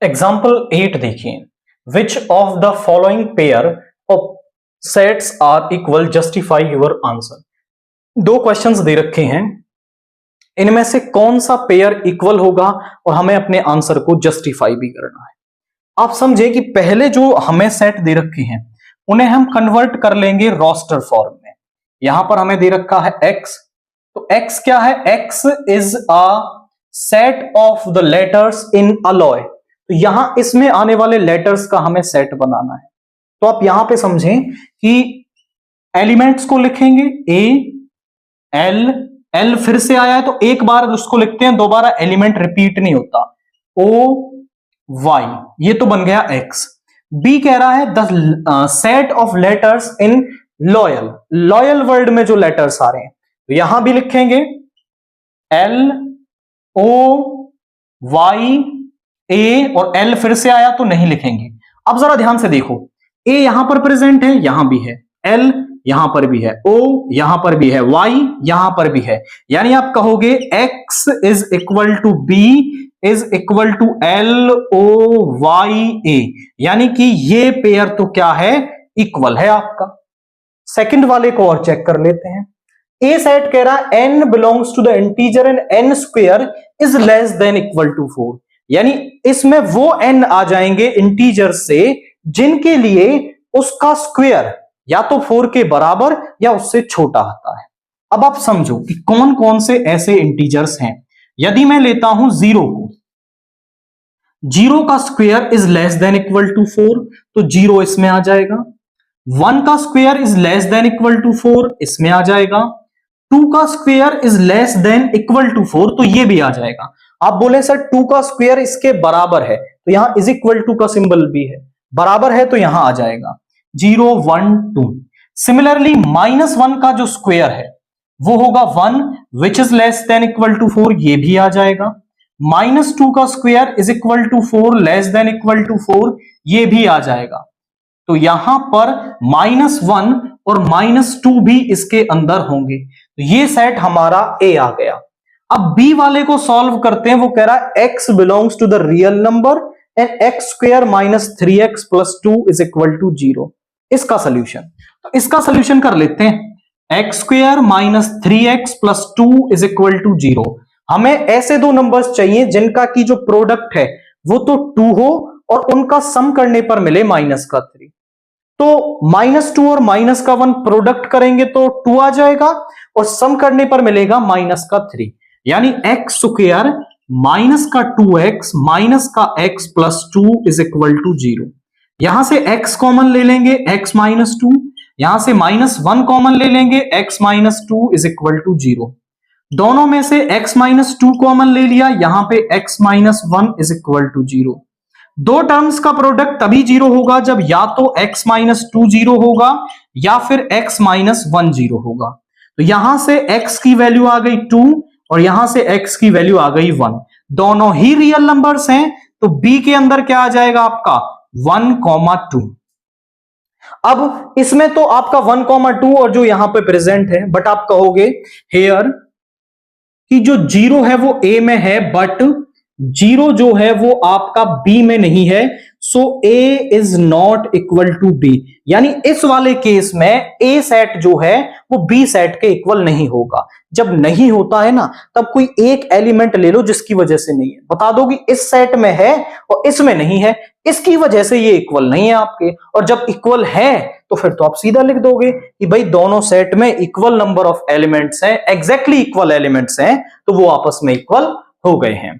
Example 8 देखिए, which of the following pair of sets are equal, justify your answer. दो questions दे रखे हैं, इनमें से कौन सा पेयर इक्वल होगा और हमें अपने आंसर को जस्टिफाई भी करना है। आप समझे कि पहले जो हमें सेट दे रखे हैं उन्हें हम कन्वर्ट कर लेंगे रोस्टर फॉर्म में। यहां पर हमें दे रखा है x, तो x क्या है? x is a set of the letters in alloy. तो यहां इसमें आने वाले लेटर्स का हमें सेट बनाना है। तो आप यहां पे समझें कि एलिमेंट्स को लिखेंगे a l l फिर से आया है तो एक बार उसको लिखते हैं, दोबारा एलिमेंट रिपीट नहीं होता। o y, ये तो बन गया x। b कह रहा है the set of letters in loyal. Loyal word में जो लेटर्स आ रहे हैं तो यहां भी लिखेंगे l o y a, और l फिर से आया तो नहीं लिखेंगे। अब जरा ध्यान से देखो, a यहां पर प्रेजेंट है, यहां भी है, l यहां पर भी है, o यहां पर भी है, y यहां पर भी है, यानी आप कहोगे x is equal to b is equal to l o y a, यानी कि ये पेयर तो क्या है? इक्वल है आपका। सेकंड वाले को और चेक कर लेते हैं। ए सेट कह रहा है n belongs to the integer and n square is less than equal to 4, यानी इसमें वो n आ जाएंगे इंटीजर से जिनके लिए उसका स्क्वायर या तो 4 के बराबर या उससे छोटा आता है। अब आप समझो कि कौन कौन से ऐसे इंटीजर्स हैं। यदि मैं लेता हूं 0 को, 0 का square is less than equal to 4, तो 0 इसमें आ जाएगा। 1 का square is less than equal to 4, इसमें आ जाएगा। 2 का square is less than equal to 4, तो ये भी आ जाएगा। आप बोले सर 2 का स्क्वायर इसके बराबर है, तो यहां इज इक्वल टू का सिंबल भी है, बराबर है तो यहां आ जाएगा 0 1 2। सिमिलरली -1 का जो स्क्वायर है वो होगा 1 which is less than equal to 4, ये भी आ जाएगा। -2 का square is equal to 4 less than equal to 4, ये भी आ जाएगा। तो यहां पर -1 और -2 भी इसके अंदर होंगे, तो ये सेट हमारा A आ गया। अब B वाले को सॉल्व करते हैं। वो कह रहा है x belongs to the real number and x square minus 3x plus 2 is equal to 0। इसका सोल्यूशन, तो इसका सोल्यूशन कर लेते हैं। x square minus 3x plus 2 is equal to 0। हमें ऐसे दो नंबर्स चाहिए जिनका की जो प्रोडक्ट है वो तो 2 हो और उनका सम करने पर मिले -3। तो -2 और -1 प्रोडक्ट करेंगे तो 2 आ जाएगा और सम करने पर मिलेगा -3, यानी x square -2x -x plus 2 is equal to 0। यहां से x कॉमन ले लेंगे, x -2, यहां से -1 कॉमन ले लेंगे, x -2 इज इक्वल टू 0। दोनों में से x -2 कॉमन ले लिया, यहां पे x -1 इज इक्वल टू 0। दो टर्म्स का प्रोडक्ट तभी 0 होगा जब या तो x -2 0 होगा या फिर x -1 0 होगा। तो यहां से x की वैल्यू आ गई 2 और यहां से x की वैल्यू आ गई 1। दोनों ही रियल नंबर्स हैं, तो b के अंदर क्या आ जाएगा आपका 1, 2। अब इसमें तो आपका 1, 2 और जो यहां पे प्रेजेंट है, बट आप कहोगे हेयर कि जो 0 है वो a में है बट 0 जो है वो आपका b में नहीं है, so a is not equal to b, यानी इस वाले केस में a सेट जो है वो b सेट के इक्वल नहीं होगा। जब नहीं होता है ना, तब कोई एक एलिमेंट ले लो जिसकी वजह से नहीं है, बता दो कि इस सेट में है और इसमें नहीं है, इसकी वजह से ये इक्वल नहीं है आपके। और जब इक्वल है तो फिर तो आप सीधा लिख दोगे कि भाई दोनों सेट में इक्वल नंबर ऑफ एलिमेंट्स हैं, एग्जैक्टली इक्वल एलिमेंट्स हैं, तो वो आपस में इक्वल हो गए हैं।